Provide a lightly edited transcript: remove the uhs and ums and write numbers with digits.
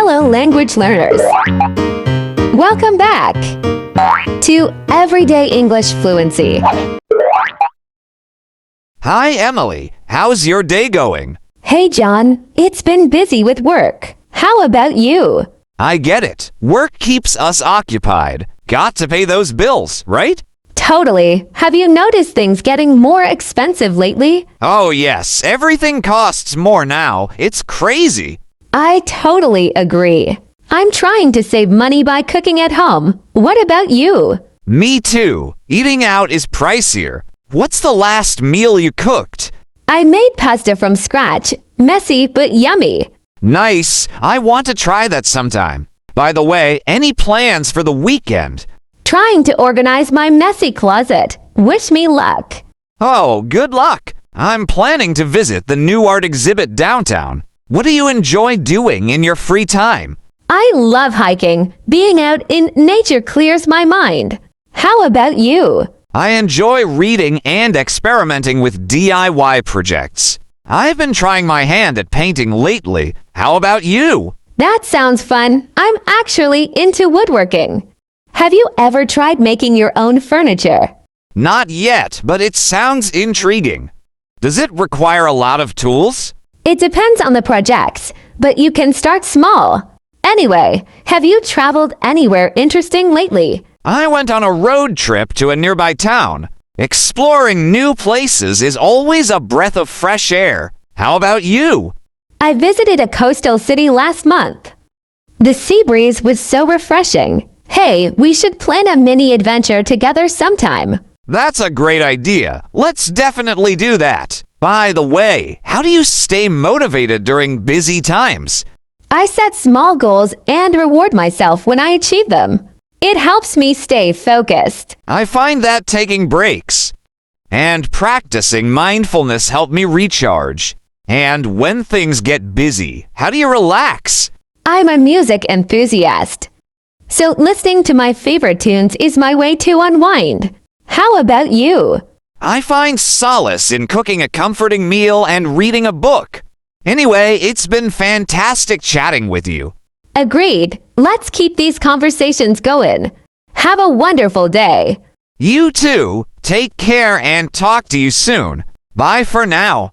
Hello, language learners! Welcome back to Everyday English Fluency. Hi, Emily. How's your day going? Hey, John. It's been busy with work. How about you? I get it. Work keeps us occupied. Got to pay those bills, right? Totally. Have you noticed things getting more expensive lately? Oh, yes. Everything costs more now. It's crazy. I totally agree. I'm trying to save money by cooking at home. What about you? Me too. Eating out is pricier. What's the last meal you cooked? I made pasta from scratch. Messy but yummy. Nice. I want to try that sometime. By the way, any plans for the weekend? Trying to organize my messy closet. Wish me luck. Oh, good luck. I'm planning to visit the new art exhibit downtown. What do you enjoy doing in your free time? I love hiking. Being out in nature clears my mind. How about you? I enjoy reading and experimenting with DIY projects. I've been trying my hand at painting lately. How about you? That sounds fun. I'm actually into woodworking. Have you ever tried making your own furniture? Not yet, but it sounds intriguing. Does it require a lot of tools? It depends on the projects, but you can start small. Anyway, have you traveled anywhere interesting lately? I went on a road trip to a nearby town. Exploring new places is always a breath of fresh air. How about you? I visited a coastal city last month. The sea breeze was so refreshing. Hey, we should plan a mini adventure together sometime. That's a great idea. Let's definitely do that. By the way, how do you stay motivated during busy times? I set small goals and reward myself when I achieve them. It helps me stay focused. I find that taking breaks and practicing mindfulness help me recharge. And when things get busy, how do you relax? I'm a music enthusiast. So listening to my favorite tunes is my way to unwind. How about you? I find solace in cooking a comforting meal and reading a book. Anyway, it's been fantastic chatting with you. Agreed. Let's keep these conversations going. Have a wonderful day. You too. Take care and talk to you soon. Bye for now.